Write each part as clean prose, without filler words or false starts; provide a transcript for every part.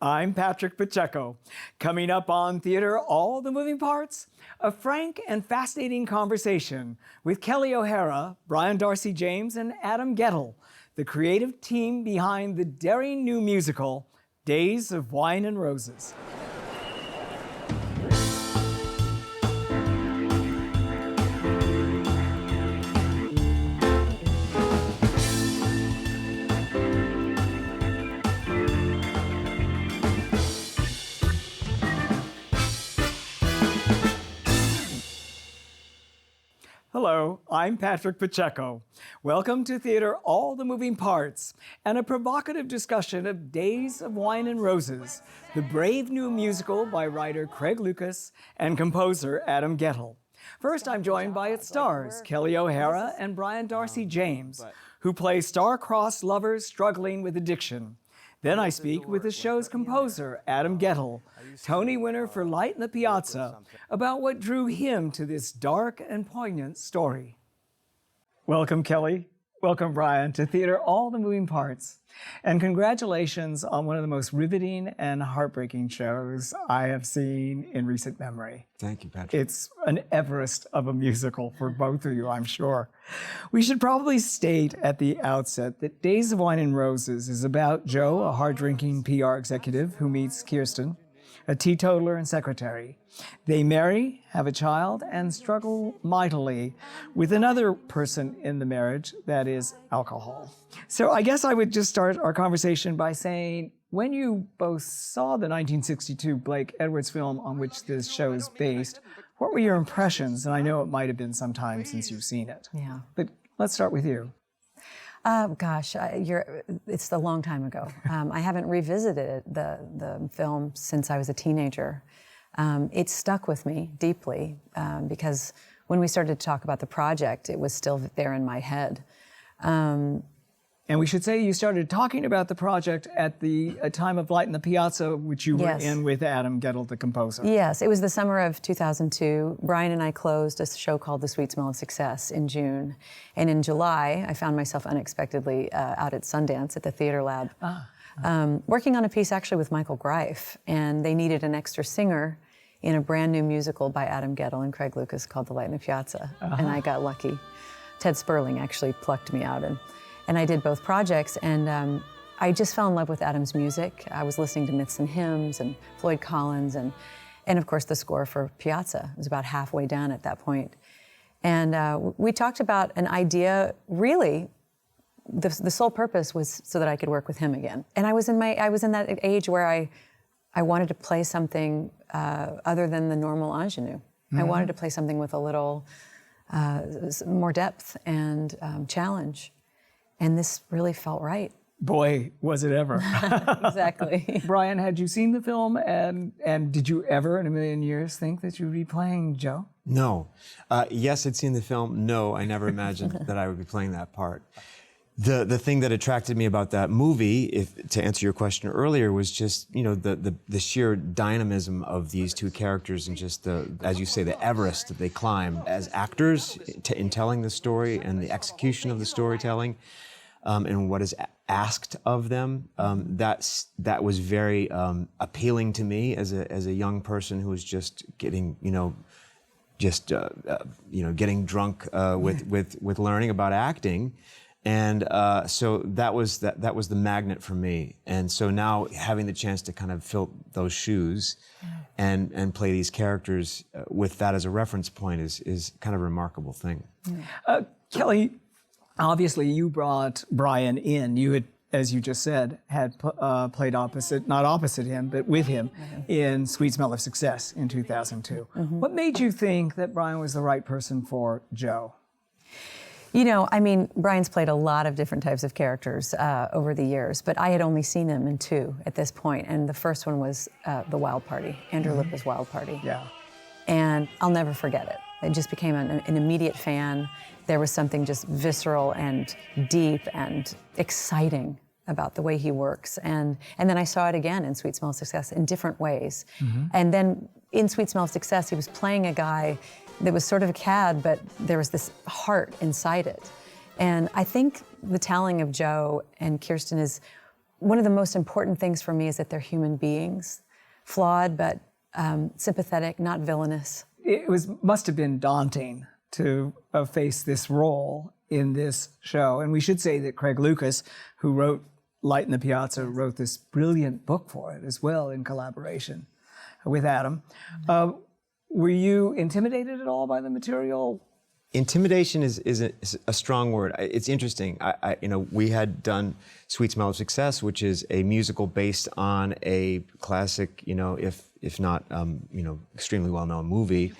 I'm Patrick Pacheco. Coming up on Theater All the Moving Parts, a frank and fascinating conversation with Kelly O'Hara, Brian Darcy James, and Adam Gettle, the creative team behind the daring new musical, Days of Wine and Roses. Hello, I'm Patrick Pacheco. Welcome to Theater All the Moving Parts and a provocative discussion of Days of Wine and Roses, the brave new musical by writer Craig Lucas and composer Adam Gettle. First, I'm joined by its stars, Kelly O'Hara and Brian Darcy James, who play star-crossed lovers struggling with addiction. Then I speak with the show's composer, Adam Gettle, Tony winner for Light in the Piazza, about what drew him to this dark and poignant story. Welcome, Kelly. Welcome, Brian, to Theater All the Moving Parts. And congratulations on one of the most riveting and heartbreaking shows I have seen in recent memory. Thank you, Patrick. It's an Everest of a musical for both of you, I'm sure. We should probably state at the outset that Days of Wine and Roses is about Joe, a hard-drinking PR executive who meets Kirsten, a teetotaler and secretary. They marry, have a child, and struggle mightily with another person in the marriage, that is alcohol. So I guess I would just start our conversation by saying, when you both saw the 1962 Blake Edwards film on which this show is based, what were your impressions? And I know it might have been some time since you've seen it. Yeah. But let's start with you. It's a long time ago. I haven't revisited the film since I was a teenager. It stuck with me deeply because when we started to talk about the project, it was still there in my head. And we should say you started talking about the project at the time of Light in the Piazza, which you were in with Adam Gettle, the composer. Yes, it was the summer of 2002. Brian and I closed a show called The Sweet Smell of Success in June. And in July, I found myself unexpectedly out at Sundance at the Theater Lab, working on a piece actually with Michael Greif. And they needed an extra singer in a brand new musical by Adam Gettle and Craig Lucas called The Light in the Piazza. And I got lucky. Ted Sperling actually plucked me out. And I did both projects, and I just fell in love with Adam's music. I was listening to Myths and Hymns and Floyd Collins, and of course the score for Piazza. It was about halfway done at that point. And we talked about an idea, really, the sole purpose was so that I could work with him again. And I was in that age where I wanted to play something other than the normal ingenue. Mm-hmm. I wanted to play something with a little more depth and challenge. And this really felt right. Boy, was it ever. Exactly. Brian, had you seen the film and did you ever in a million years think that you would be playing Joe? No. Yes, I'd seen the film. No, I never imagined that I would be playing that part. The thing that attracted me about that movie, to answer your question earlier, was just, the sheer dynamism of these two characters and just as you say, the Everest that they climb as actors in telling the story and the execution of the storytelling. And what is asked of them, that was very appealing to me as a young person who was just getting, getting drunk with learning about acting, and so that was the magnet for me. And so now having the chance to kind of fill those shoes and play these characters with that as a reference point is kind of a remarkable thing. Kelly, obviously, you brought Brian in. You had, as you just said, had played not opposite him, but with him in Sweet Smell of Success in 2002. Mm-hmm. What made you think that Brian was the right person for Joe? Brian's played a lot of different types of characters over the years, but I had only seen him in two at this point, and the first one was The Wild Party, Andrew Lippa's Wild Party. Yeah. And I'll never forget it. I just became an immediate fan. There was something just visceral and deep and exciting about the way he works. And then I saw it again in Sweet Smell of Success in different ways. Mm-hmm. And then in Sweet Smell of Success, he was playing a guy that was sort of a cad, but there was this heart inside it. And I think the telling of Joe and Kirsten is one of the most important things for me is that they're human beings, flawed but sympathetic, not villainous. It must have been daunting to face this role in this show. And we should say that Craig Lucas, who wrote Light in the Piazza, wrote this brilliant book for it as well in collaboration with Adam. Were you intimidated at all by the material? Intimidation is a strong word. It's interesting. We had done Sweet Smell of Success, which is a musical based on a classic, if not, extremely well-known movie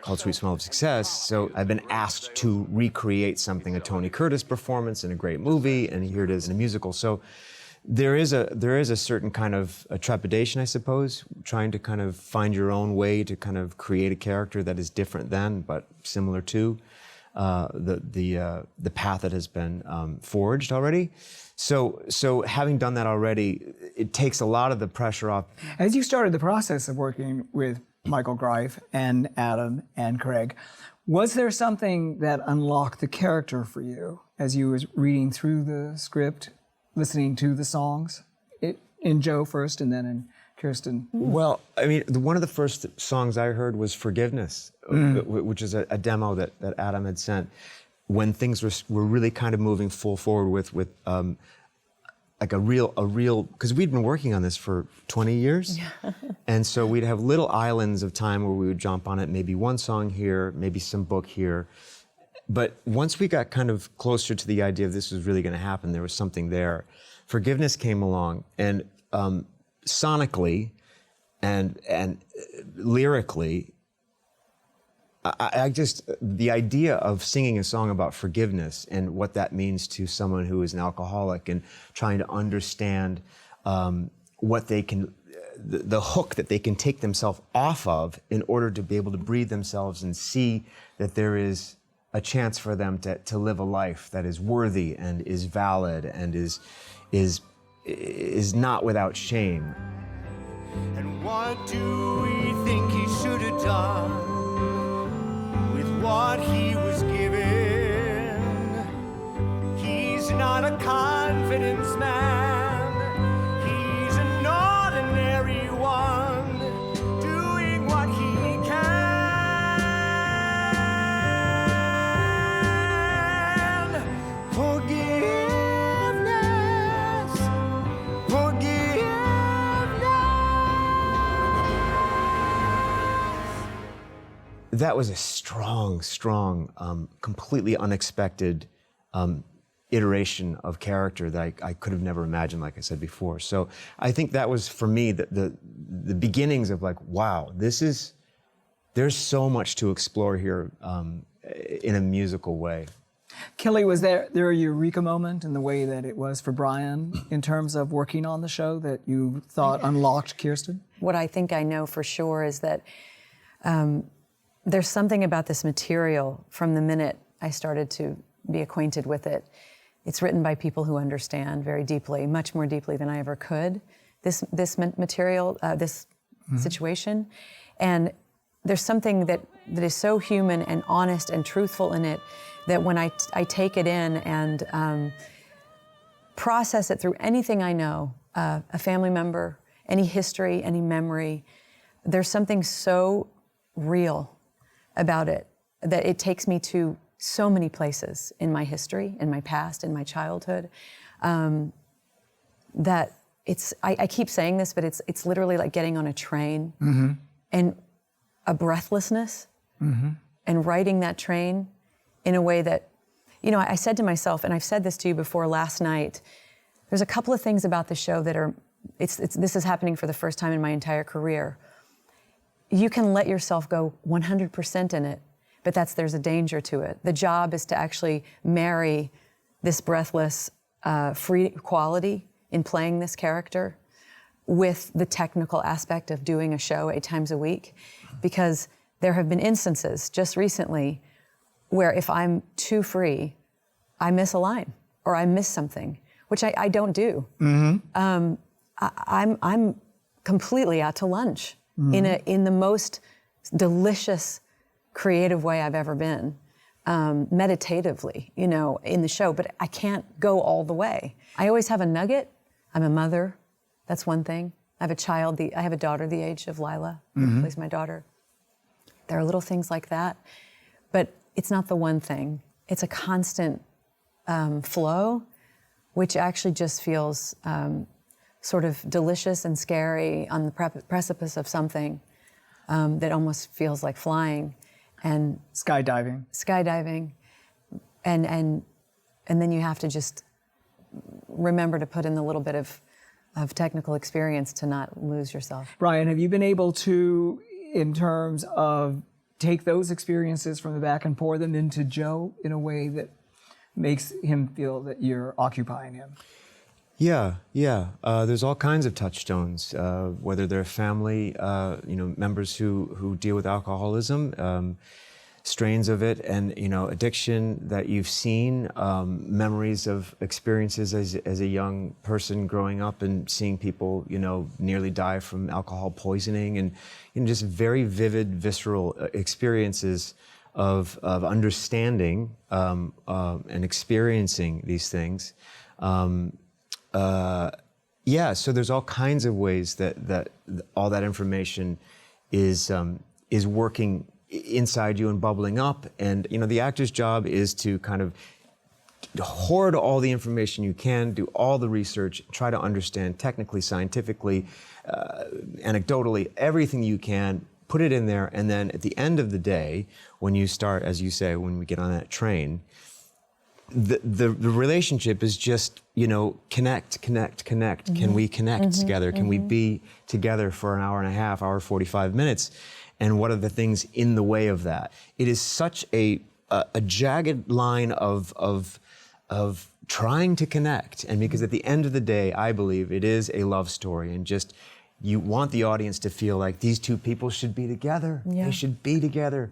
called Sweet Smell of Success. So I've been asked to recreate something, a Tony Curtis performance in a great movie, and here it is in a musical. So there is a certain kind of a trepidation, I suppose, trying to kind of find your own way to kind of create a character that is different than, but similar to the path that has been forged already. So having done that already, it takes a lot of the pressure off. As you started the process of working with Michael Greif and Adam and Craig, was there something that unlocked the character for you as you was reading through the script, listening to the songs? In Joe first and then in Kirsten? Well, I mean, one of the first songs I heard was Forgiveness, which is a demo that Adam had sent when things were really kind of moving full forward with like a real, because we'd been working on this for 20 years. Yeah. And so we'd have little islands of time where we would jump on it, maybe one song here, maybe some book here. But once we got kind of closer to the idea of this was really going to happen, there was something there. Forgiveness came along, and sonically and lyrically, I just, the idea of singing a song about forgiveness and what that means to someone who is an alcoholic and trying to understand what they can, the hook that they can take themselves off of in order to be able to breathe themselves and see that there is a chance for them to live a life that is worthy and is valid and is not without shame. And what do we think he should have done with what he was given? He's not a confidence man, he's an ordinary one, doing what he can. Forgiveness, forgiveness. That was a strong, completely unexpected iteration of character that I could have never imagined, like I said before. So I think that was, for me, the beginnings of like, wow, there's so much to explore here in a musical way. Kelly, was there a eureka moment in the way that it was for Brian in terms of working on the show that you thought unlocked Kirsten? What I think I know for sure is that there's something about this material from the minute I started to be acquainted with it. It's written by people who understand very deeply, much more deeply than I ever could, this material, this situation. And there's something that is so human and honest and truthful in it that when I take it in and process it through anything I know, a family member, any history, any memory, there's something so real about it that it takes me to so many places in my history, in my past, in my childhood, that I keep saying this, but it's literally like getting on a train and a breathlessness and riding that train in a way that, I said to myself, and I've said this to you before last night, there's a couple of things about the show that are, this is happening for the first time in my entire career. You can let yourself go 100% in it, but there's a danger to it. The job is to actually marry this breathless, free quality in playing this character with the technical aspect of doing a show 8 times a week, because there have been instances just recently where if I'm too free, I miss a line or I miss something, which I don't do. I'm completely out to lunch in the most delicious, creative way I've ever been, meditatively, in the show, but I can't go all the way. I always have a nugget. I'm a mother. That's one thing. I have a child. I have a daughter the age of Lila, who plays my daughter. There are little things like that, but it's not the one thing. It's a constant flow, which actually just feels sort of delicious and scary on the precipice of something that almost feels like flying, and skydiving, and then you have to just remember to put in the little bit of technical experience to not lose yourself. Brian, have you been able to, in terms of take those experiences from the back and pour them into Joe in a way that makes him feel that you're occupying him? Yeah. There's all kinds of touchstones, whether they're family, members who deal with alcoholism, strains of it, and addiction that you've seen, memories of experiences as a young person growing up and seeing people nearly die from alcohol poisoning, and just very vivid, visceral experiences of understanding and experiencing these things. So there's all kinds of ways that all that information is working inside you and bubbling up. And the actor's job is to kind of hoard all the information you can, do all the research, try to understand technically, scientifically, anecdotally, everything you can, put it in there, and then at the end of the day, when you start, as you say, when we get on that train, the relationship is just, connect. Can we connect together? Can we be together for an hour and a half, hour 45 minutes? And what are the things in the way of that? It is such a jagged line of trying to connect. And because at the end of the day, I believe it is a love story, and just you want the audience to feel like these two people should be together. Yeah. They should be together.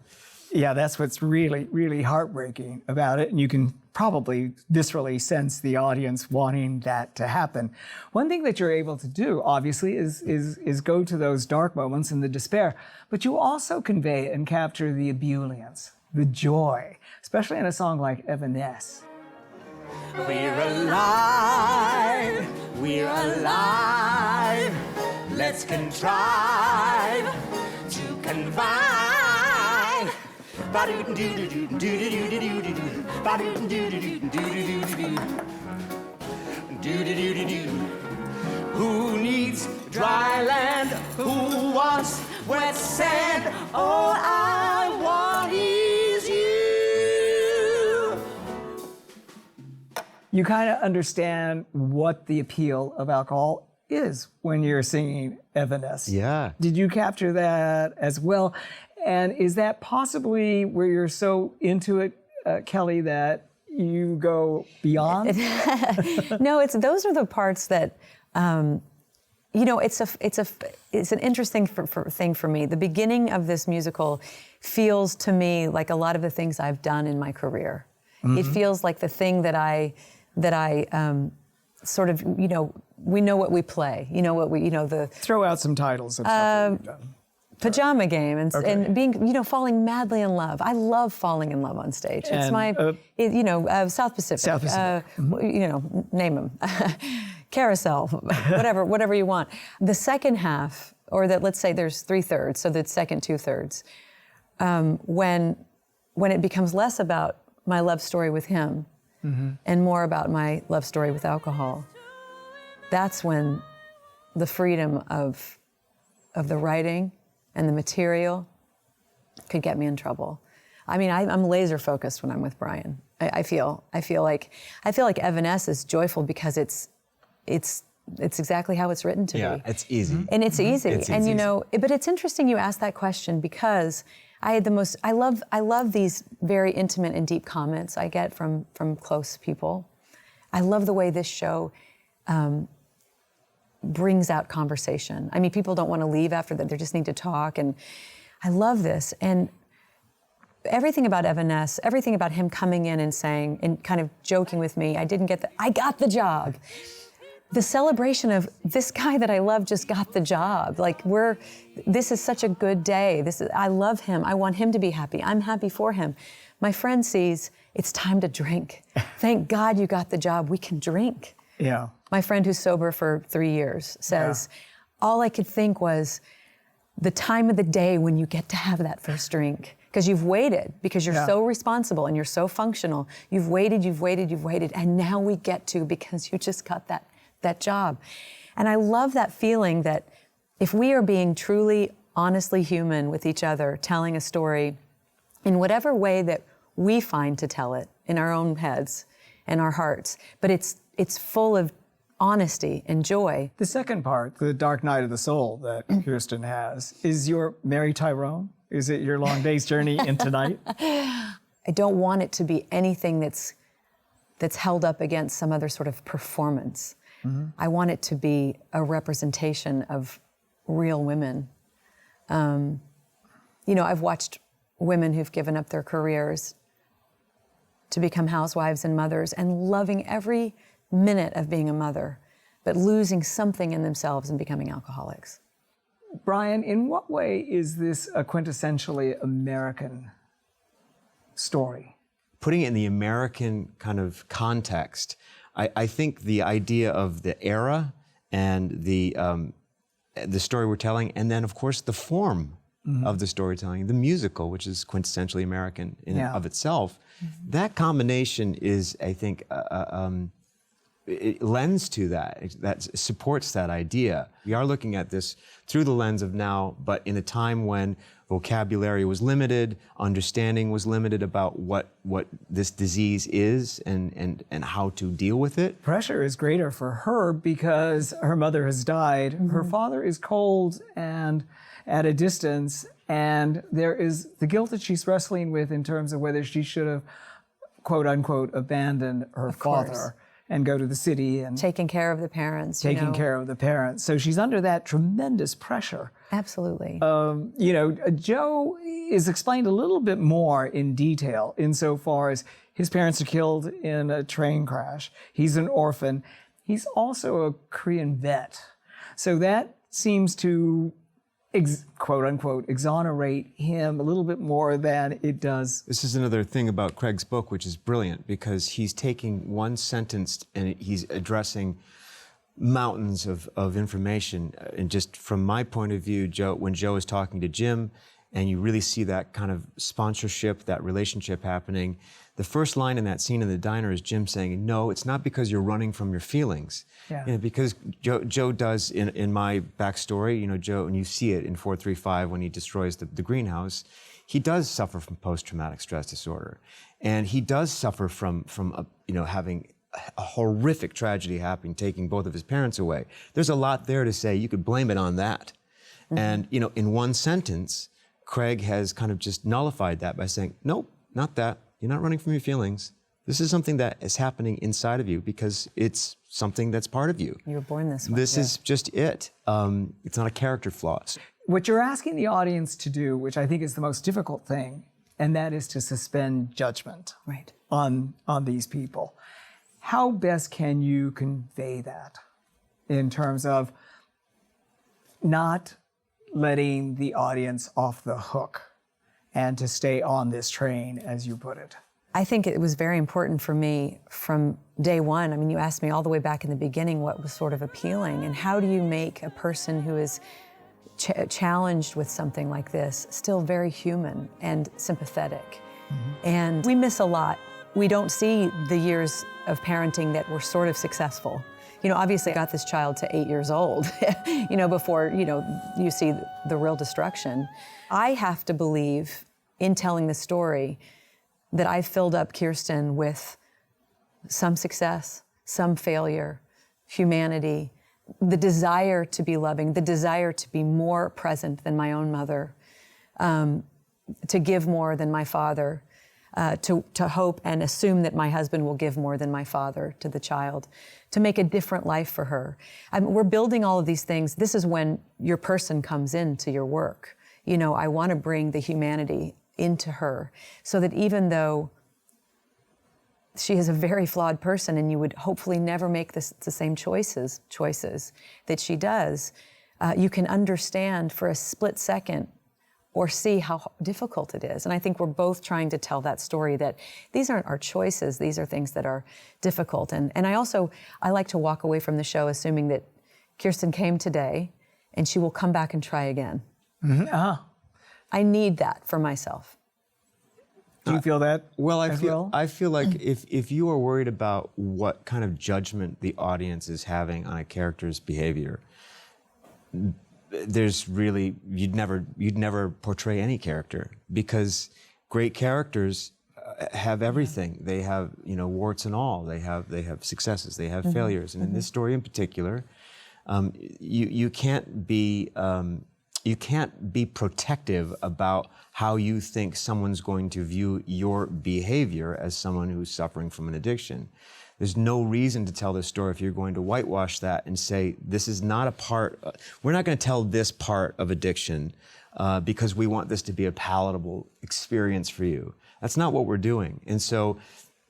Yeah, that's what's really, really heartbreaking about it. And you can probably viscerally sense the audience wanting that to happen. One thing that you're able to do, obviously, is go to those dark moments and the despair, but you also convey and capture the ebullience, the joy, especially in a song like Evanesce. We're alive, we're alive. Let's contrive to confide. Who needs dry land? Who wants wet sand? All I want is you. You kind of understand what the appeal of alcohol is when you're singing Evanesce. Yeah. Did you capture that as well? And is that possibly where you're so into it, Kelly, that you go beyond? No, those are the parts that, it's an interesting thing for me. The beginning of this musical feels to me like a lot of the things I've done in my career. Mm-hmm. It feels like the thing that I sort of, we know what we play. Throw out some titles of stuff that you've done. Pajama Game and being, falling madly in love. I love falling in love on stage. It's my, South Pacific. South Pacific. Name them. Carousel, whatever you want. The second half, or that, let's say there's 3/3, so the second 2/3, when it becomes less about my love story with him and more about my love story with alcohol, that's when the freedom of the writing and the material could get me in trouble. I mean, I'm laser focused when I'm with Brian. I feel like Evanesce is joyful because it's exactly how it's written to be. Yeah, it's easy. And it's easy. It's and easy. But it's interesting you asked that question, because I love these very intimate and deep comments I get from close people. I love the way this show brings out conversation. I mean, people don't want to leave after that. They just need to talk. And I love this. And everything about Evanesce, everything about him coming in and saying, and kind of joking with me, I got the job. The celebration of this guy that I love just got the job. Like, this is such a good day. I love him. I want him to be happy. I'm happy for him. My friend sees it's time to drink. Thank God you got the job. We can drink. Yeah. My friend who's sober for 3 years says, all I could think was the time of the day when you get to have that first drink. Because you've waited, because you're so responsible and you're so functional. You've waited, and now we get to, because you just got that job. And I love that feeling that if we are being truly, honestly human with each other, telling a story in whatever way that we find to tell it, in our own heads and our hearts, but it's full of honesty and joy. The second part, the dark night of the soul that Kirsten has, is your Mary Tyrone? Is it your long day's journey into night? I don't want it to be anything that's held up against some other sort of performance. I want it to be a representation of real women. I've watched women who've given up their careers to become housewives and mothers and loving every minute of being a mother, but losing something in themselves and becoming alcoholics. Brian, in what way is this a quintessentially American story? Putting it in the American kind of context, I think the idea of the era and the story we're telling, and then of course the form of the storytelling, the musical, which is quintessentially American in and of itself, that combination is, I think, it lends to that supports that idea. We are looking at this through the lens of now, but in a time when vocabulary was limited, understanding was limited about what this disease is and how to deal with it. Pressure is greater for her because her mother has died. Her father is cold and at a distance, and there is the guilt that she's wrestling with in terms of whether she should have, quote unquote, abandoned her father and go to the city and taking care of the parents. Taking care of the parents. So she's under that tremendous pressure. Absolutely. Joe is explained a little bit more in detail insofar as his parents are killed in a train crash. He's an orphan. He's also a Korean vet. So that seems to, quote unquote, exonerate him a little bit more than it does. This is another thing about Craig's book, which is brilliant, because he's taking one sentence and he's addressing mountains of information. And just from my point of view, when Joe is talking to Jim, and you really see that kind of sponsorship, that relationship happening, the first line in that scene in the diner is Jim saying, no, it's not because you're running from your feelings. Yeah. Because Joe does, in my backstory, Joe, and you see it in 435 when he destroys the greenhouse, he does suffer from post-traumatic stress disorder. And he does suffer from having a horrific tragedy happening, taking both of his parents away. There's a lot there to say, you could blame it on that. And, in one sentence, Craig has kind of just nullified that by saying, nope, not that. You're not running from your feelings. This is something that is happening inside of you because it's something that's part of you. You were born this way. This is just it. It's not a character flaw. What you're asking the audience to do, which I think is the most difficult thing, and that is to suspend judgment on these people. How best can you convey that in terms of not letting the audience off the hook and to stay on this train, as you put it? I think it was very important for me from day one. I mean, you asked me all the way back in the beginning what was sort of appealing, and how do you make a person who is challenged with something like this still very human and sympathetic? And we miss a lot. We don't see the years of parenting that were sort of successful. Obviously I got this child to 8 years old, before, you see the real destruction. I have to believe in telling the story that I filled up Kirsten with some success, some failure, humanity, the desire to be loving, the desire to be more present than my own mother, to give more than my father, to hope and assume that my husband will give more than my father to the child, to make a different life for her. We're building all of these things. This is when your person comes into your work. I want to bring the humanity into her so that even though she is a very flawed person and you would hopefully never make the same choices that she does, you can understand for a split second or see how difficult it is. And I think we're both trying to tell that story, that these aren't our choices, these are things that are difficult. And I like to walk away from the show assuming that Kirsten came today and she will come back and try again. I need that for myself. Do you feel that? Well, I as feel well? I feel like if you are worried about what kind of judgment the audience is having on a character's behavior, there's really you'd never portray any character, because great characters have everything. They have, warts and all. They have successes. They have failures. And in this story in particular, you can't be protective about how you think someone's going to view your behavior as someone who's suffering from an addiction. There's no reason to tell this story if you're going to whitewash that and say, this is not a part, we're not going to tell this part of addiction because we want this to be a palatable experience for you. That's not what we're doing. And so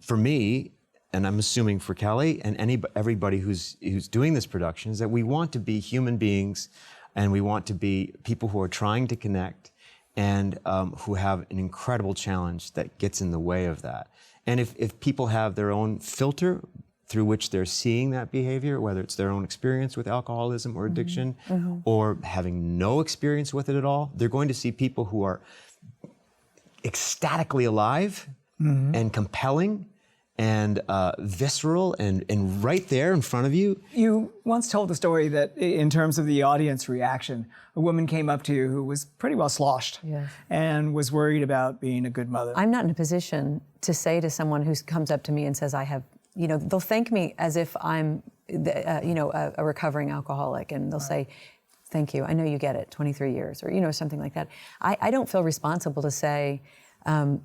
for me, and I'm assuming for Kelly and everybody who's doing this production, is that we want to be human beings, and we want to be people who are trying to connect and who have an incredible challenge that gets in the way of that. And if people have their own filter through which they're seeing that behavior, whether it's their own experience with alcoholism or addiction, or having no experience with it at all, they're going to see people who are ecstatically alive and compelling and visceral and right there in front of you. You once told the story that in terms of the audience reaction, a woman came up to you who was pretty well sloshed and was worried about being a good mother. I'm not in a position to say to someone who comes up to me and says, I have, they'll thank me as if I'm, a recovering alcoholic, and they'll say, thank you, I know you get it, 23 years, or, something like that. I don't feel responsible to say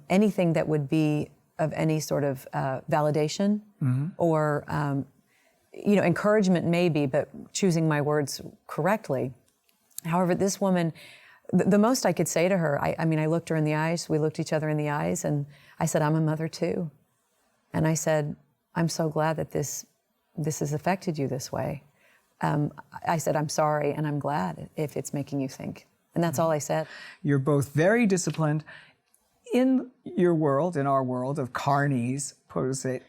anything that would be of any sort of validation or, encouragement maybe, but choosing my words correctly. However, this woman, the most I could say to her, I looked her in the eyes, we looked each other in the eyes, and I said, I'm a mother too. And I said, I'm so glad that this has affected you this way. I said, I'm sorry, and I'm glad if it's making you think. And that's all I said. You're both very disciplined. In your world, in our world of carnies,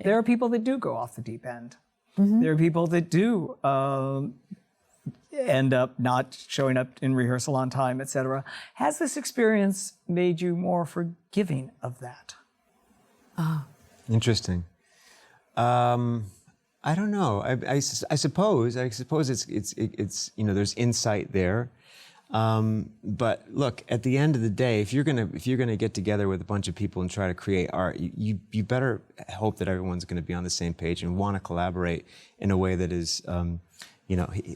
there are people that do go off the deep end. There are people that do end up not showing up in rehearsal on time, etc. Has this experience made you more forgiving of that? Interesting. I don't know. I suppose it's there's insight there. But look, at the end of the day, if you're gonna get together with a bunch of people and try to create art, you better hope that everyone's gonna be on the same page and want to collaborate in a way that is,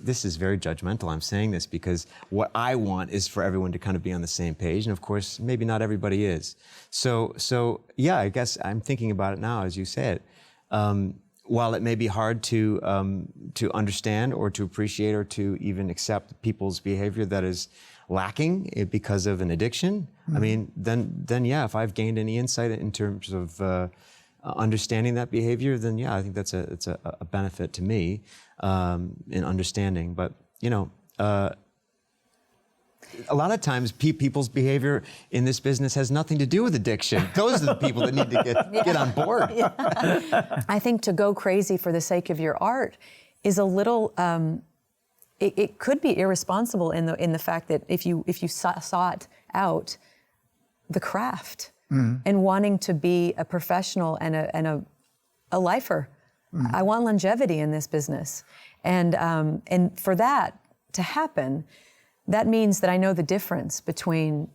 this is very judgmental. I'm saying this because what I want is for everyone to kind of be on the same page, and of course, maybe not everybody is. So yeah, I guess I'm thinking about it now as you say it. While it may be hard to understand or to appreciate or to even accept people's behavior that is lacking because of an addiction, I mean, then yeah, if I've gained any insight in terms of understanding that behavior, then yeah, I think it's a benefit to me in understanding. But a lot of times people's behavior in this business has nothing to do with addiction. Those are the people that need to get on board. I think to go crazy for the sake of your art is a little, it could be irresponsible in the fact that if you sought out the craft and wanting to be a professional and a lifer. I want longevity in this business. And for that to happen, that means that I know the difference between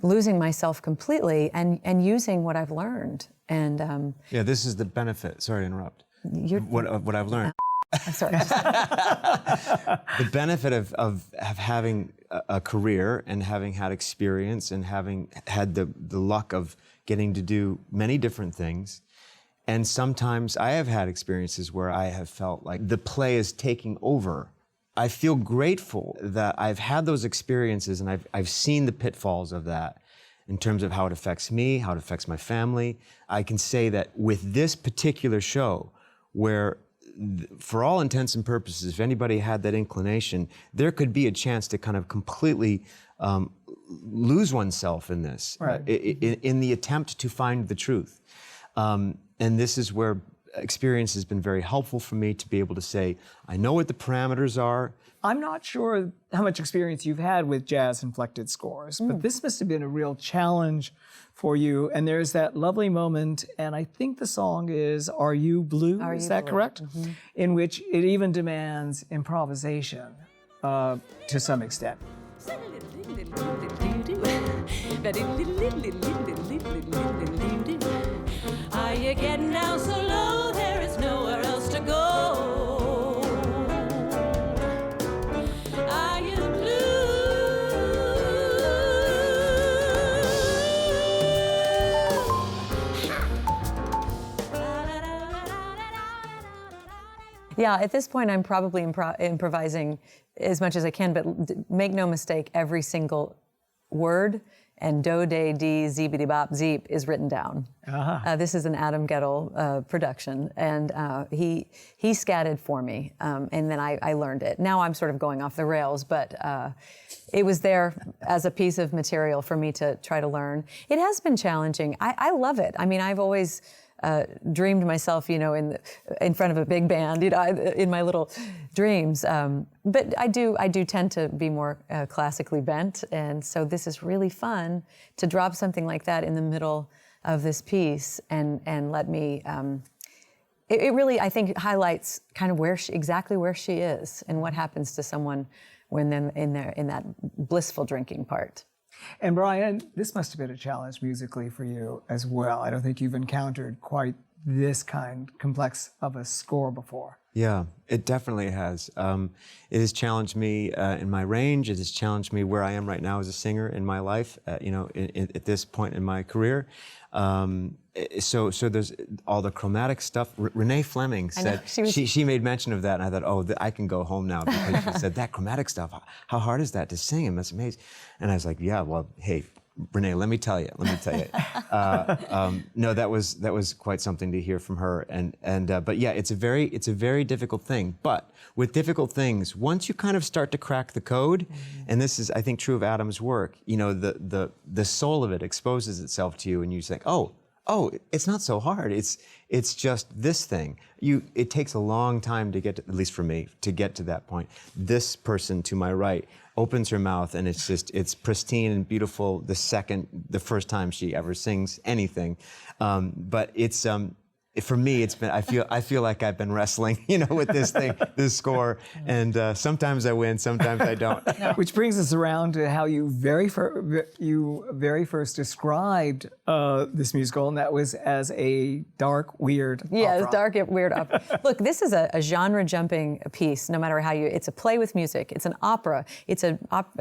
losing myself completely and using what I've learned. And yeah, this is the benefit. Sorry to interrupt. What I've learned. I'm sorry. The benefit of having a career and having had experience and having had the luck of getting to do many different things. And sometimes I have had experiences where I have felt like the play is taking over. I feel grateful that I've had those experiences and I've seen the pitfalls of that in terms of how it affects me, how it affects my family. I can say that with this particular show, where for all intents and purposes, if anybody had that inclination, there could be a chance to kind of completely lose oneself in this, Right. in the attempt to find the truth. And this is where experience has been very helpful for me to be able to say, I know what the parameters are. I'm not sure how much experience you've had with jazz-inflected scores, but this must have been a real challenge for you. And there's that lovely moment, and I think the song is Are You Blue? Are Is You that Blue? correct? In which it even demands improvisation to some extent. Are you getting down so low there is nowhere else to go? Are you Yeah, at this point, I'm probably improvising as much as I can, but make no mistake, every single word and do, de, dee, zeebity bop, zeep is written down. This is an Adam Gettle production, and he scatted for me, and then I learned it. Now I'm sort of going off the rails, but it was there as a piece of material for me to try to learn. It has been challenging. I love it. I mean, I've always dreamed myself, you know, in front of a big band, you know, in my little dreams. But I do tend to be more classically bent, and so this is really fun to drop something like that in the middle of this piece and let me. It really, I think, highlights kind of exactly where she is and what happens to someone when they're in that blissful drinking part. And Brian, this must have been a challenge musically for you as well. I don't think you've encountered quite this kind complex of a score before. Yeah, it definitely has. It has challenged me in my range. It has challenged me where I am right now as a singer in my life, you know, at this point in my career. So there's all the chromatic stuff. Renee Fleming said, she made mention of that, and I thought, oh, I can go home now, because she said, that chromatic stuff, how hard is that to sing? And that's amazing. And I was like, yeah, well, hey, Renee, let me tell you. No, that was quite something to hear from her. But yeah, it's a very difficult thing. But with difficult things, once you kind of start to crack the code, and this is, I think, true of Adam's work, you know, the soul of it exposes itself to you, and you think, oh, it's not so hard. It's just this thing. It takes a long time to get to, at least for me, to get to that point. This person to my right opens her mouth, and it's pristine and beautiful the first time she ever sings anything. But it's for me, it's been, I feel like I've been wrestling, you know, with this thing, this score, and sometimes I win, sometimes I don't. Which brings us around to how you very first described this musical, and that was as a dark, weird Yeah, opera. it's dark, weird opera. Look, this is a genre-jumping piece, no matter how it's a play with music, it's an opera, it's a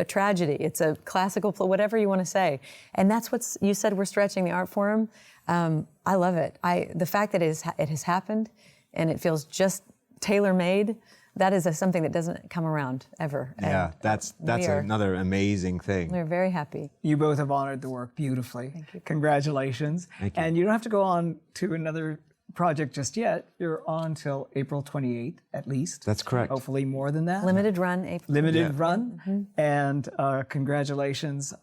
tragedy, it's a classical play, whatever you want to say. And that's you said we're stretching the art form. I love it. The fact that it has happened and it feels just tailor-made, that is something that doesn't come around ever. Yeah, that's another amazing thing. We're very happy. You both have honored the work beautifully. Thank you. Congratulations. Thank you. And you don't have to go on to another project just yet. You're on till April 28th, at least. That's correct. Hopefully more than that. Limited run, April. Limited run. And congratulations.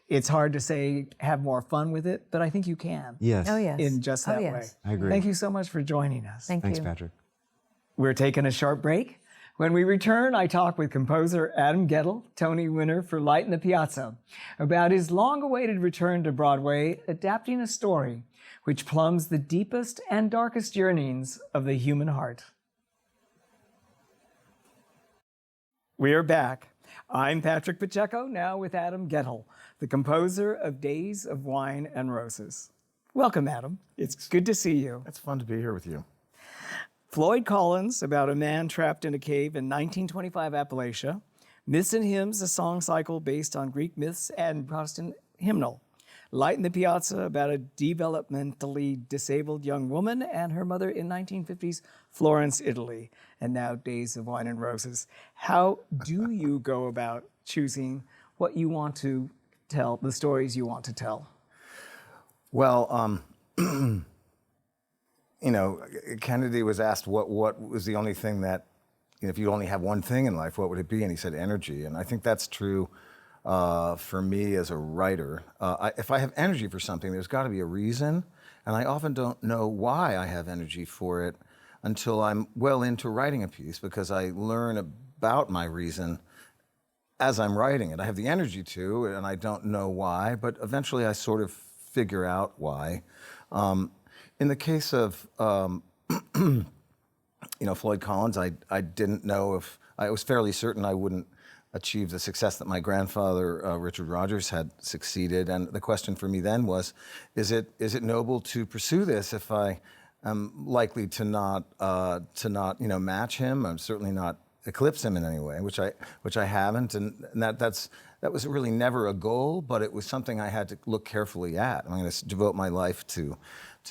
It's hard to say have more fun with it, but I think you can. Yes. Oh, yes. In just that Oh, way. yes. I agree. Thank you so much for joining us. Thanks, you. Patrick. We're taking a short break. When we return, I talk with composer Adam Gettle, Tony winner for Light in the Piazza, about his long-awaited return to Broadway, adapting a story which plumbs the deepest and darkest yearnings of the human heart. We are back. I'm Patrick Pacheco, now with Adam Gettle, the composer of Days of Wine and Roses. Welcome, Adam. It's good to see you. It's fun to be here with you. Floyd Collins, about a man trapped in a cave in 1925 Appalachia. Myths and Hymns, a song cycle based on Greek myths and Protestant hymnal. Light in the Piazza, about a developmentally disabled young woman and her mother in 1950s Florence, Italy. And now Days of Wine and Roses. How do you go about choosing what you want to tell, the stories you want to tell? Well, you know, Kennedy was asked what was the only thing that, you know, if you only have one thing in life, what would it be? And he said energy. And I think that's true for me as a writer. If I have energy for something, there's got to be a reason. And I often don't know why I have energy for it until I'm well into writing a piece, because I learn about my reason as I'm writing it. I have the energy to, and I don't know why, but eventually I sort of figure out why. In the case of, you know, Floyd Collins, I didn't know if, I was fairly certain I wouldn't achieve the success that my grandfather, Richard Rodgers, had succeeded. And the question for me then was, is it noble to pursue this if I am likely to not, you know, match him? I'm certainly not eclipse him in any way, which I haven't, and that was really never a goal, but it was something I had to look carefully at. I'm going to devote my life to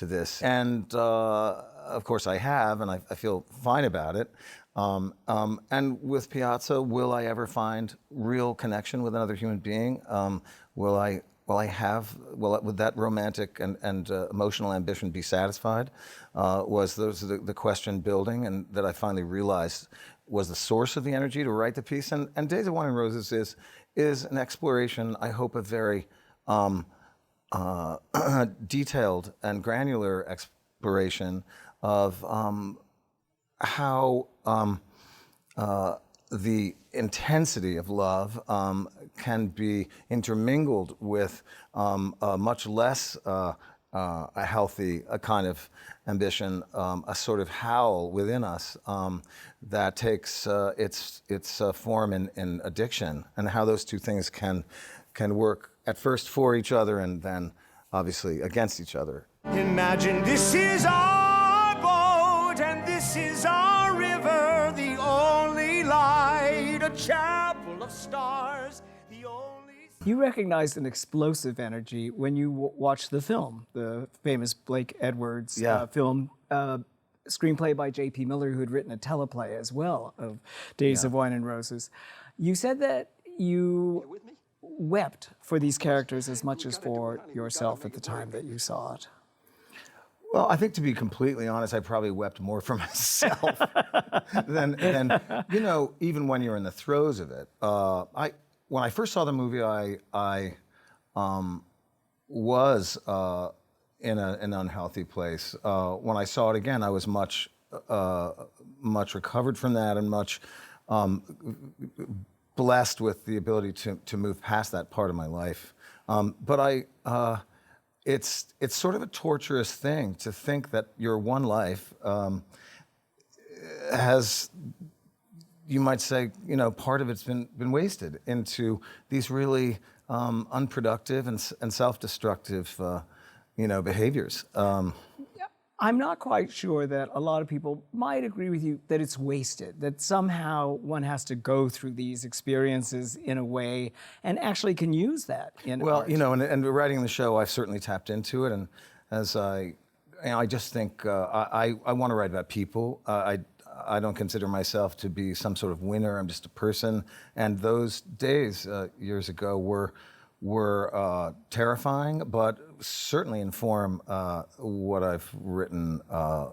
this, and of course I have, and I feel fine about it. And with Piazza, will I ever find real connection with another human being? Would that romantic and emotional ambition be satisfied? Was the question building, and that I finally realized was the source of the energy to write the piece. And Days of Wine and Roses is an exploration, I hope a very detailed and granular exploration of how the intensity of love can be intermingled with a much less a healthy kind of ambition, a sort of howl within us that takes its form in addiction, and how those two things can work at first for each other and then obviously against each other. Imagine this is our boat and this is our river, the only light, a chapel of stars, the only... You recognized an explosive energy when you watched the film, the famous Blake Edwards film, screenplay by J.P. Miller, who had written a teleplay as well of Days of Wine and Roses. You said that you wept for these characters as much as for yourself at the time that you saw it. Well, I think, to be completely honest, I probably wept more for myself than you know, even when you're in the throes of it. When I first saw the movie, I was in an unhealthy place. When I saw it again, I was much recovered from that, and much blessed with the ability to move past that part of my life. But it's sort of a torturous thing to think that your one life has, you might say, you know, part of it's been wasted into these really unproductive and self-destructive, you know, behaviors. I'm not quite sure that a lot of people might agree with you that it's wasted, that somehow one has to go through these experiences in a way and actually can use that in art. You know, and writing the show, I've certainly tapped into it, and as I just think I want to write about people. I don't consider myself to be some sort of winner. I'm just a person, and those days years ago were terrifying, but certainly inform what I've written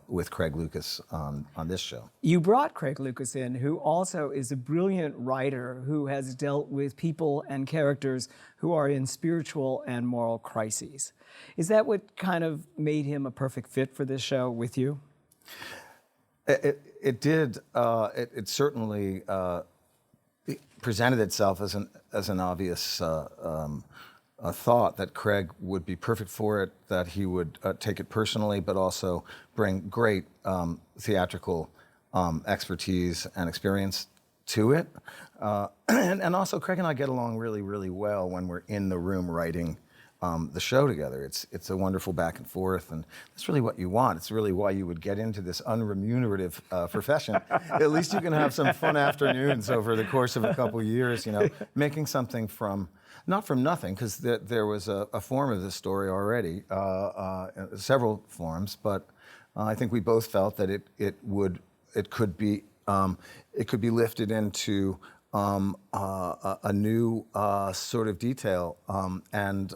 with Craig Lucas on this show. You brought Craig Lucas in, who also is a brilliant writer who has dealt with people and characters who are in spiritual and moral crises. Is that what kind of made him a perfect fit for this show with you? It did. It certainly presented itself as an obvious thought that Craig would be perfect for it, that he would take it personally, but also bring great theatrical expertise and experience to it. And also, Craig and I get along really, really well when we're in the room writing the show together. It's a wonderful back and forth, and that's really what you want. It's really why you would get into this unremunerative profession. At least you can have some fun afternoons over the course of a couple of years, you know, making something not from nothing, because there was a form of this story already, several forms, but I think we both felt that it could be lifted into a new sort of detail and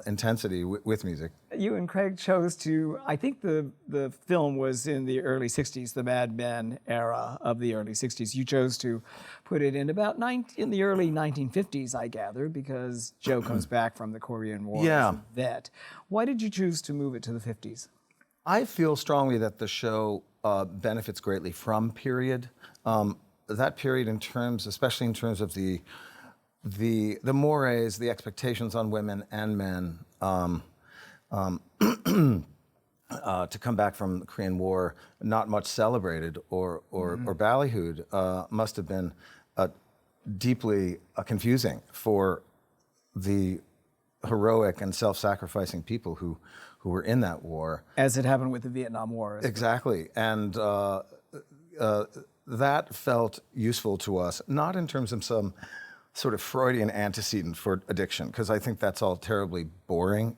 intensity with music. You and Craig chose to, I think the film was in the early 60s, the Mad Men era of the early 60s. You chose to put it in in the early 1950s, I gather, because Joe comes back from the Korean War Yeah. as a vet. Why did you choose to move it to the 50s? I feel strongly that the show benefits greatly from period. That period, especially in terms of the mores, the expectations on women and men, to come back from the Korean War, not much celebrated or ballyhooed, must have been deeply confusing for the heroic and self-sacrificing people who were in that war. As it happened with the Vietnam War. Exactly, and that felt useful to us, not in terms of some sort of Freudian antecedent for addiction, because I think that's all terribly boring.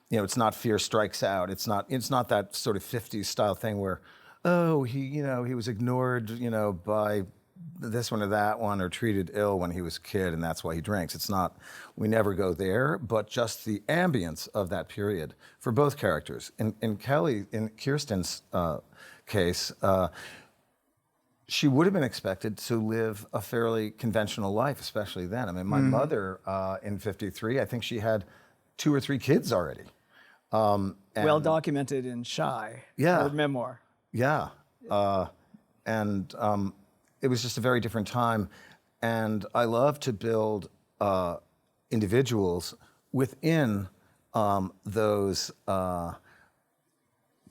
It's not Fear Strikes Out. It's not that sort of 50s style thing where, oh, he was ignored, by this one or that one, or treated ill when he was a kid, and that's why he drinks. It's not. We never go there, but just the ambience of that period for both characters. In Kirsten's case. She would have been expected to live a fairly conventional life, especially then. I mean, my mother in '53, I think she had 2 or 3 kids already. Well documented in Shy, Yeah. her memoir. Yeah. And it was just a very different time. And I love to build individuals within those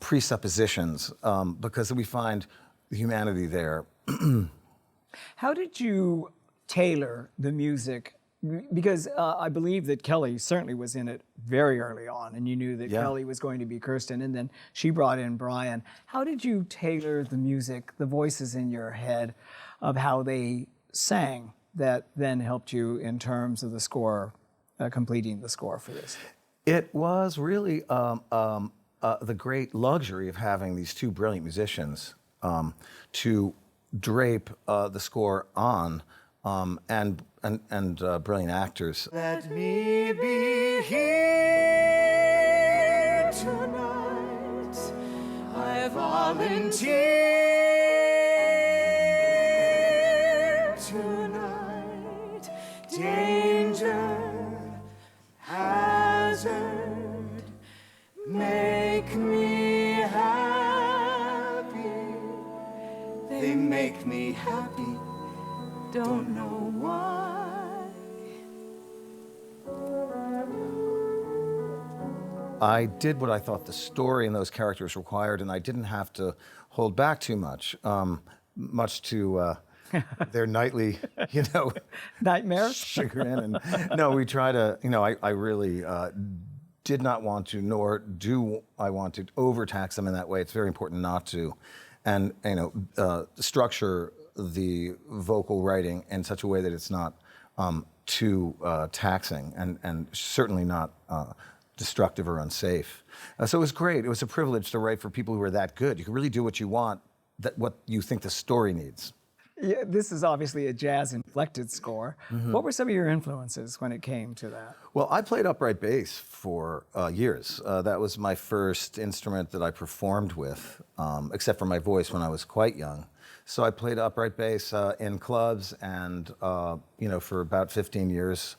presuppositions because we find the humanity there. How did you tailor the music? Because I believe that Kelly certainly was in it very early on, and you knew that Yeah. Kelly was going to be Kirsten, and then she brought in Brian. How did you tailor the music, the voices in your head of how they sang that then helped you in terms of the score, completing the score for this? It was really the great luxury of having these 2 brilliant musicians to drape the score on, and brilliant actors. Let me be here tonight. I volunteer tonight. Danger, hazard, make me happy. They make me happy, don't know why. I did what I thought the story and those characters required, and I didn't have to hold back too much, much to their nightly, Nightmares? chagrin. And no, we try to, I really did not want to, nor do I want to overtax them in that way. It's very important not to. And, structure the vocal writing in such a way that it's not too taxing and certainly not destructive or unsafe. So it was great. It was a privilege to write for people who are that good. You can really do what you want, what you think the story needs. Yeah, this is obviously a jazz-inflected score. What were some of your influences when it came to that? Well, I played upright bass for years. That was my first instrument that I performed with, except for my voice when I was quite young. So I played upright bass in clubs and, for about 15 years,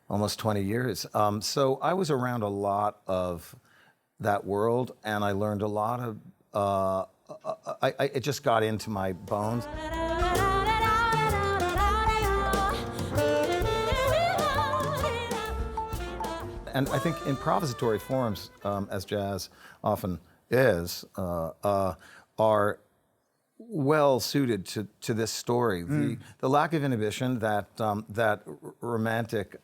almost 20 years. So I was around a lot of that world, and I learned a lot of, it just got into my bones. And I think improvisatory forms, as jazz often is, are well suited to this story. The lack of inhibition, that romantic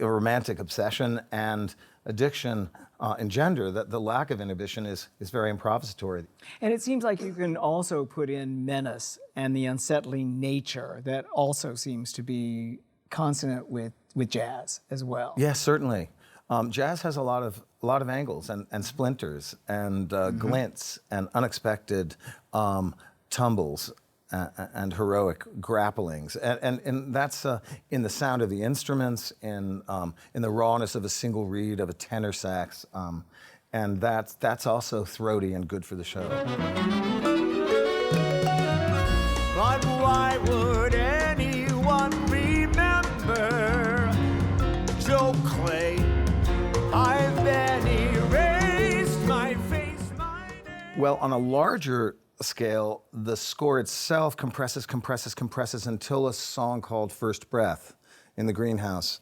romantic obsession and addiction engender, that the lack of inhibition is very improvisatory. And it seems like you can also put in menace and the unsettling nature that also seems to be consonant with jazz as well. Yes, certainly. Jazz has a lot of angles and splinters and glints and unexpected tumbles and heroic grapplings, and that's in the sound of the instruments, in the rawness of a single reed of a tenor sax, and that's also throaty and good for the show. But why would anyone remember Joe Clay? I've been erased, my face, my name. Well, on a larger scale, the score itself compresses until a song called First Breath in the Greenhouse,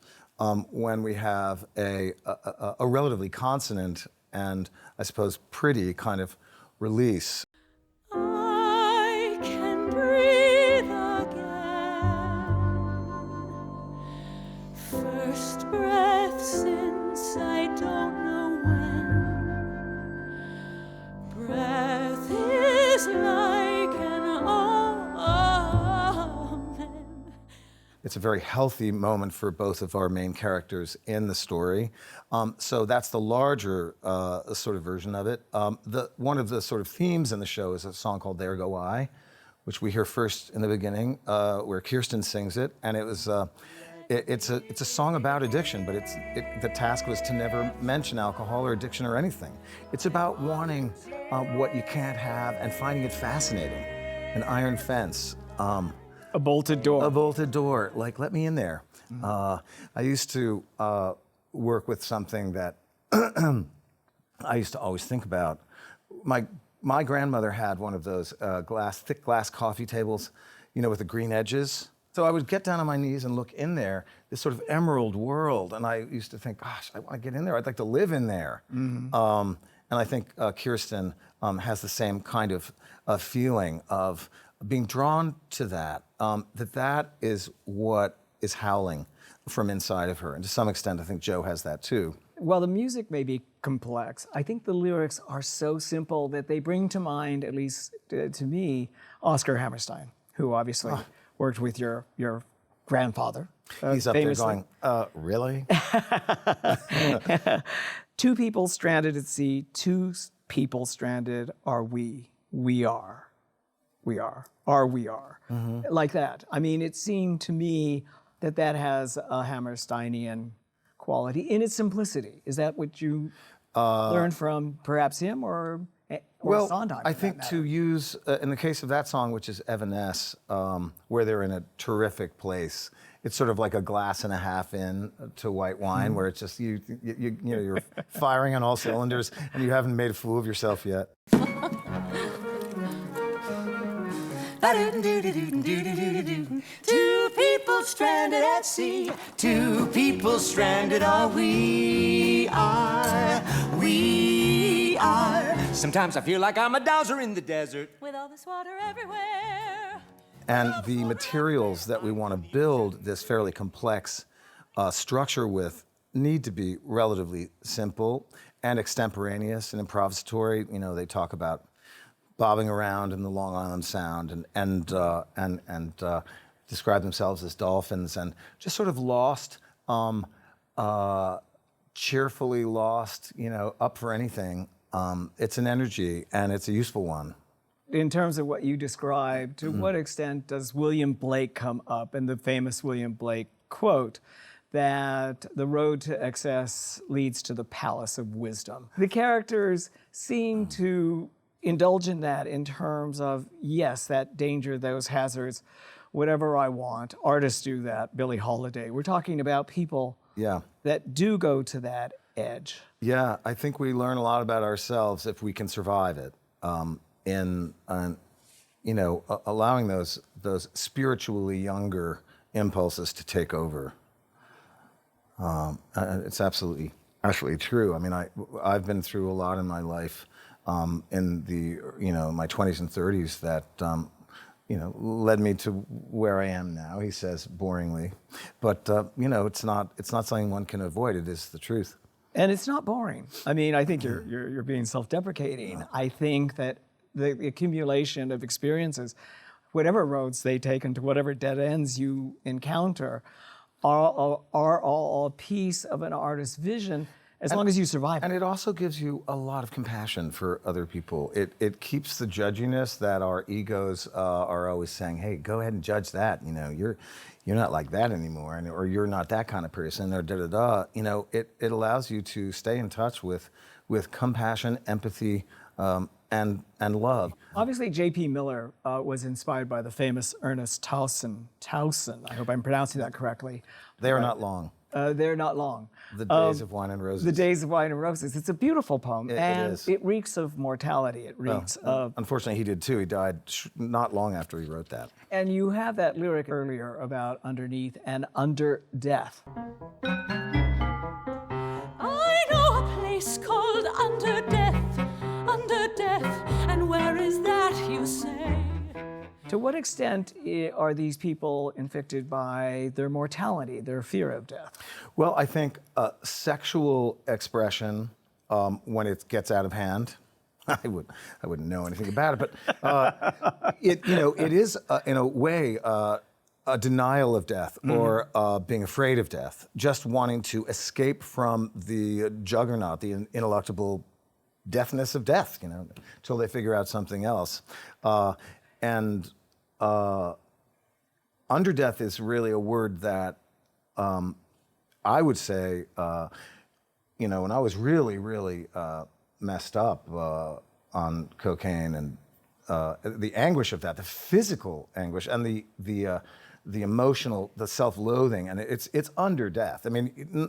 when we have a relatively consonant and, I suppose, pretty kind of release. I can breathe again. First breath since I don't know when. Breath is like an omen. It's a very healthy moment for both of our main characters in the story. So that's the larger sort of version of it. One of the sort of themes in the show is a song called There Go I, which we hear first in the beginning, where Kirsten sings it. And it was, it's a song about addiction, but the task was to never mention alcohol or addiction or anything. It's about wanting what you can't have and finding it fascinating. An iron fence. A bolted door. A bolted door, like, let me in there. I used to work with something that I used to always think about. My grandmother had one of those thick glass coffee tables, with the green edges. So I would get down on my knees and look in there, this sort of emerald world, and I used to think, gosh, I want to get in there. I'd like to live in there. And I think Kirsten has the same kind of feeling of being drawn to that, that is what is howling from inside of her. And to some extent, I think Joe has that too. While the music may be complex, I think the lyrics are so simple that they bring to mind, at least to me, Oscar Hammerstein, who obviously worked with your grandfather. He's up famously. there going, really? Two people stranded at sea, two people stranded are we. We are. We are. Are we are. Like that. I mean, it seemed to me that has a Hammersteinian quality in its simplicity. Is that what you learned from perhaps him or Sondheim? I think to use, in the case of that song, which is Evanesce, where they're in a terrific place, it's sort of like a glass and a half in to white wine, where it's just you're firing on all cylinders and you haven't made a fool of yourself yet. Two people stranded at sea, two people stranded are we are. Sometimes I feel like I'm a dowser in the desert. With all this water everywhere. And the materials that we want to build this fairly complex structure with need to be relatively simple and extemporaneous and improvisatory. They talk about bobbing around in the Long Island Sound and describe themselves as dolphins and just sort of lost, cheerfully lost, up for anything. It's an energy and it's a useful one. In terms of what you described, to what extent does William Blake come up in the famous William Blake quote that the road to excess leads to the palace of wisdom? The characters seem to indulge in that in terms of, yes, that danger, those hazards, whatever I want. Artists do that, Billie Holiday. We're talking about people that do go to that edge. Yeah, I think we learn a lot about ourselves if we can survive it. Allowing those spiritually younger impulses to take over. It's absolutely true. I mean, I've been through a lot in my life in my 20s and 30s that led me to where I am now. He says boringly, but it's not something one can avoid. It is the truth. And it's not boring. I mean, I think you're being self-deprecating. I think that the accumulation of experiences, whatever roads they take into whatever dead ends you encounter, are all a piece of an artist's vision as long as you survive. And it also gives you a lot of compassion for other people. It keeps the judginess that our egos are always saying, hey, go ahead and judge that. You know, you're not like that anymore, or you're not that kind of person, or da-da-da. You know, it allows you to stay in touch with compassion, empathy, and love. Obviously, J.P. Miller was inspired by the famous Ernest Towson. I hope I'm pronouncing that correctly. They are not long. They're not long. The Days of Wine and Roses. The Days of Wine and Roses. It's a beautiful poem, and is. it reeks of mortality. It reeks of. Unfortunately, he did too. He died not long after he wrote that. And you have that lyric earlier about underneath and under death. I know a place called Under Death, and where is that, you say? To what extent are these people infected by their mortality, their fear of death? Well, I think sexual expression, when it gets out of hand, I wouldn't know anything about it, but it is in a way a denial of death, or being afraid of death, just wanting to escape from the juggernaut, the ineluctable deafness of death, until they figure out something else. And under death is really a word that I would say, when I was really, really messed up on cocaine, and the anguish of that, the physical anguish, and the emotional, the self-loathing, and it's under death. I mean,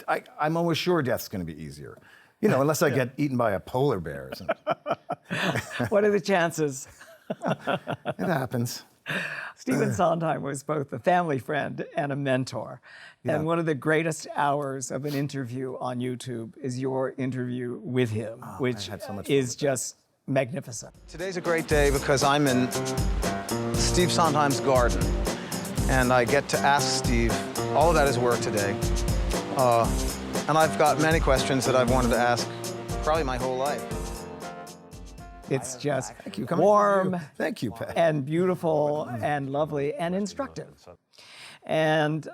I'm almost sure death's going to be easier, unless I get eaten by a polar bear or something. What are the chances? It happens. Stephen Sondheim was both a family friend and a mentor. Yeah. And one of the greatest hours of an interview on YouTube is your interview with him, which had so much fun is with just magnificent. Today's a great day because I'm in Steve Sondheim's garden, and I get to ask Steve all about his work today. And I've got many questions that I've wanted to ask probably my whole life. It's just Thank you. Coming from warm you. Thank you, Pat. and beautiful and lovely and instructive. And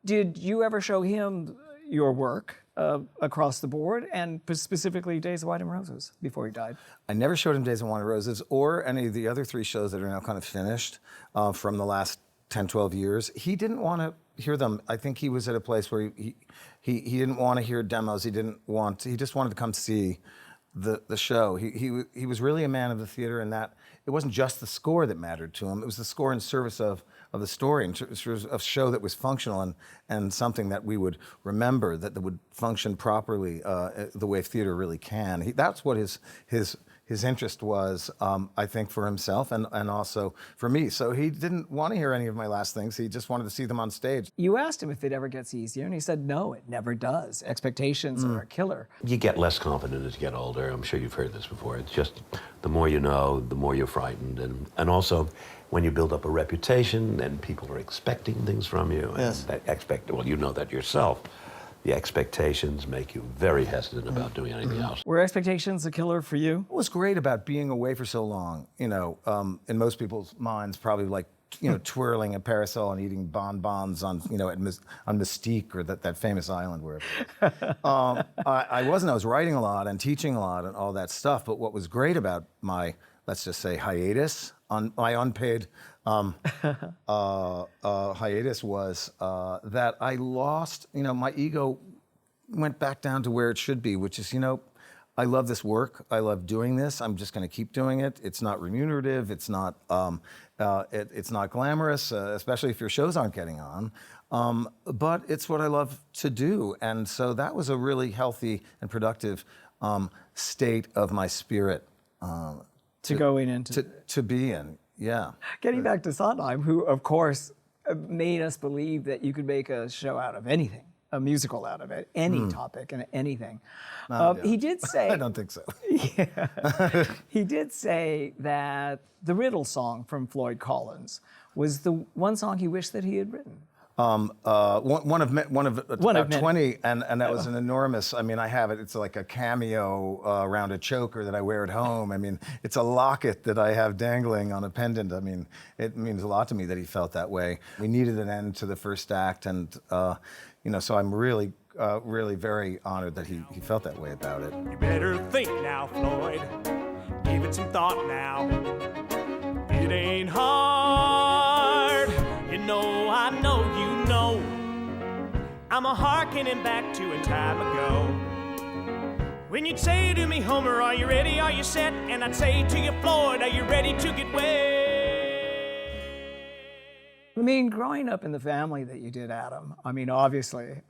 did you ever show him your work across the board, and specifically Days of Wine and Roses, before he died? I never showed him Days of Wine and Roses or any of the other 3 shows that are now kind of finished from the last 10, 12 years. He didn't want to hear them. I think he was at a place where he didn't want to hear demos. He just wanted to come see the show. He was really a man of the theater, in that it wasn't just the score that mattered to him. It was the score in service of the story, in service of a show that was functional and something that we would remember, that would function properly the way theater really can. That's what his interest was, I think, for himself and also for me. So he didn't want to hear any of my last things. He just wanted to see them on stage. You asked him if it ever gets easier, and he said, no, it never does. Expectations are a killer. You get less confident as you get older. I'm sure you've heard this before. It's just the more you know, the more you're frightened. And also, when you build up a reputation and people are expecting things from you, Yes. well, you know that yourself. The expectations make you very hesitant about doing anything else. Were expectations a killer for you? What was great about being away for so long, in most people's minds, probably like, twirling a parasol and eating bonbons on, on Mystique, or that famous island where. I wasn't. I was writing a lot and teaching a lot and all that stuff. But what was great about my, let's just say, hiatus, on my unpaid hiatus, was that I lost, my ego went back down to where it should be, which is, I love this work. I love doing this. I'm just going to keep doing it. It's not remunerative. It's not it's not glamorous, especially if your shows aren't getting on. But it's what I love to do. And so that was a really healthy and productive state of my spirit To go in into to be in. Yeah. Getting back to Sondheim, who, of course, made us believe that you could make a show out of anything, a musical out of it, any topic and anything. He did say... I don't think so. He did say that the Riddle song from Floyd Collins was the one song he wished that he had written. One of about many. 20, and that was an enormous. I mean, I have it. It's like a cameo around a choker that I wear at home. I mean, it's a locket that I have dangling on a pendant. I mean, it means a lot to me that he felt that way. We needed an end to the first act, and so I'm really, really very honored that he felt that way about it. You better think now, Floyd. Give it some thought now. It ain't hard. You know, I know you know. I'm a harkening back to a time ago. When you'd say to me, Homer, are you ready, are you set? And I'd say to you, Floyd, are you ready to get wet? I mean, growing up in the family that you did, Adam, I mean, obviously,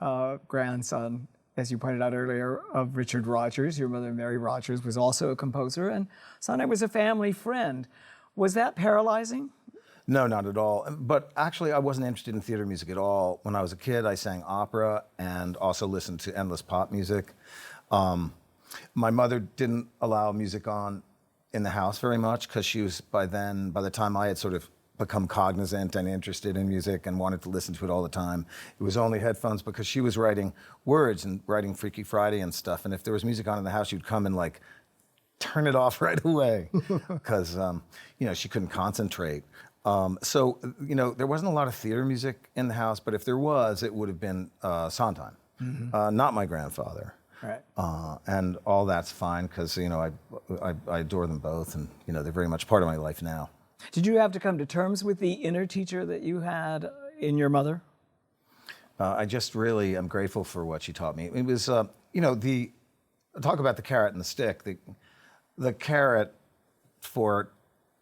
grandson, as you pointed out earlier, of Richard Rodgers, your mother, Mary Rodgers, was also a composer, and Sonny was a family friend. Was that paralyzing? No, not at all. But actually, I wasn't interested in theater music at all. When I was a kid, I sang opera and also listened to endless pop music. My mother didn't allow music on in the house very much because she was, by the time I had sort of become cognizant and interested in music and wanted to listen to it all the time, it was only headphones because she was writing words and writing Freaky Friday and stuff. And if there was music on in the house, she'd come and like turn it off right away because she couldn't concentrate. So there wasn't a lot of theater music in the house, but if there was, it would have been Sondheim, not my grandfather. Right. And all that's fine because I adore them both, and they're very much part of my life now. Did you have to come to terms with the inner teacher that you had in your mother? I just really am grateful for what she taught me. It was, talk about the carrot and the stick. The carrot for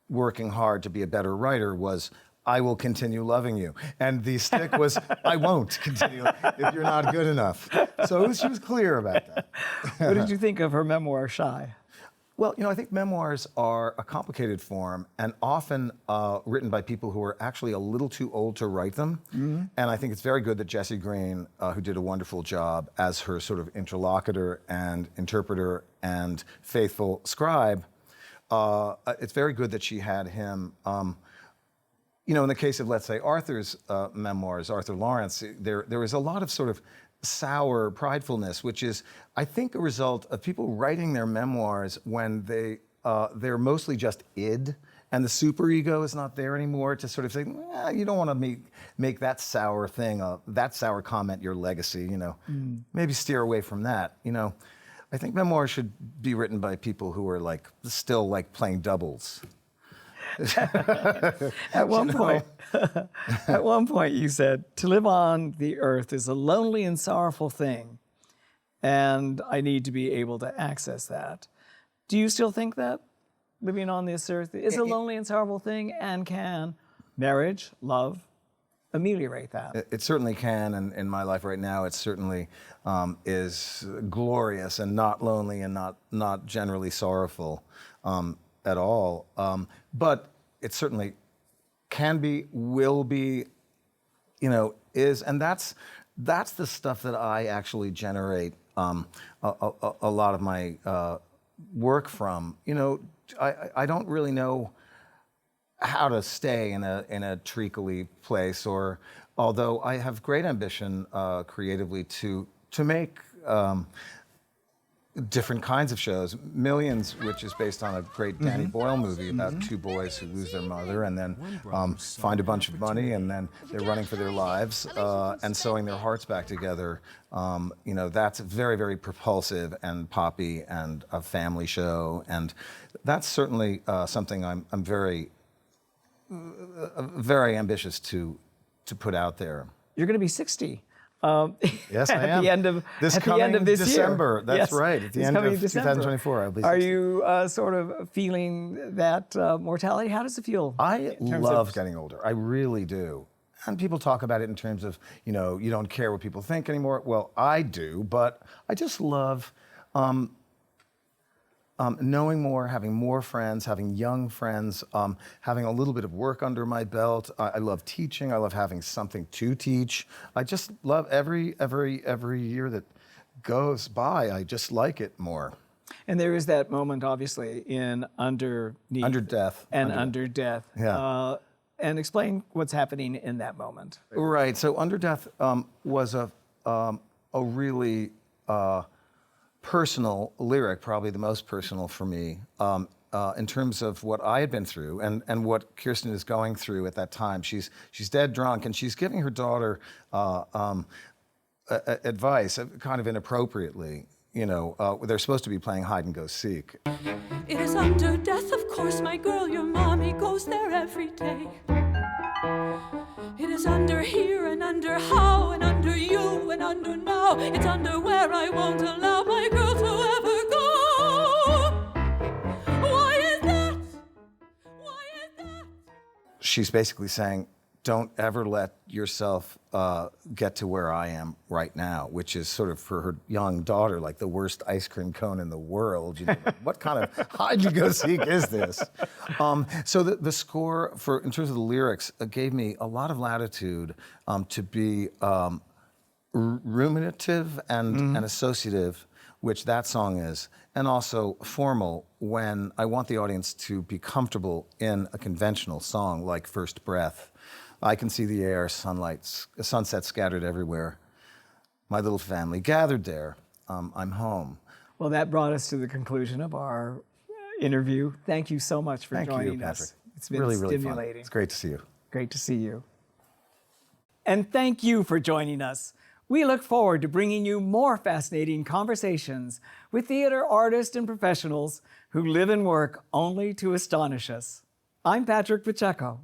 working hard to be a better writer was, I will continue loving you. And the stick was, I won't continue if you're not good enough. So she was clear about that. What did you think of her memoir, Shy? Well, I think memoirs are a complicated form and often written by people who are actually a little too old to write them. And I think it's very good that Jessie Green, who did a wonderful job as her sort of interlocutor and interpreter and faithful scribe, it's very good that she had him. In the case of, let's say, Arthur's memoirs, Arthur Lawrence, there is a lot of sort of sour pridefulness, which is, I think, a result of people writing their memoirs when they're mostly just id, and the superego is not there anymore to sort of say, you don't want to make that sour thing, that sour comment your legacy. Maybe steer away from that. I think memoirs should be written by people who are still playing doubles. At one point, you said, to live on the earth is a lonely and sorrowful thing, and I need to be able to access that. Do you still think that living on this earth is a lonely and sorrowful thing, and can marriage, love, ameliorate that? It certainly can, and in my life right now, it certainly is glorious and not lonely and not generally sorrowful at all. But it certainly can be, will be, is, and that's the stuff that I actually generate a lot of my work from. I don't really know how to stay in a treacly place, or although I have great ambition creatively to make different kinds of shows. Millions, which is based on a great Danny Boyle movie about two boys who lose their mother and then find a bunch of money, and then they're running for their lives and sewing their hearts back together. That's very, very propulsive and poppy and a family show, and that's certainly something I'm very, very ambitious to put out there. You're going to be 60. Yes, I am. At the end of this December. That's yes. right. At the end of 2024, I'll be 60. Are you sort of feeling that mortality? How does it feel? I love getting older. I really do. And people talk about it in terms of, you don't care what people think anymore. Well, I do, but I just love knowing more, having more friends, having young friends, having a little bit of work under my belt. I love teaching. I love having something to teach. I just love every year that goes by. I just like it more. And there is that moment, obviously, in Under Death. Yeah. and explain what's happening in that moment. Right. So Under Death was a really personal lyric, probably the most personal for me, in terms of what I had been through and what Kirsten is going through at that time. She's dead drunk, and she's giving her daughter advice, kind of inappropriately. You know, they're supposed to be playing hide and go seek. It is under death, of course, my girl, your mommy goes there every day. It is under here and under how and under you and under now. It's under where I won't allow my girl to ever go. Why is that? Why is that? She's basically saying, don't ever let yourself get to where I am right now, which is sort of for her young daughter, like the worst ice cream cone in the world. You know, what kind of hide and go seek is this? So the score, in terms of the lyrics, gave me a lot of latitude to be ruminative and associative, which that song is, and also formal when I want the audience to be comfortable in a conventional song like First Breath. I can see the air, sunset scattered everywhere. My little family gathered there. I'm home. Well, that brought us to the conclusion of our interview. Thank you so much for Thank joining you, Patrick. us. It's been really, really stimulating. fun. It's great to see you. Great to see you. And thank you for joining us. We look forward to bringing you more fascinating conversations with theater artists and professionals who live and work only to astonish us. I'm Patrick Pacheco.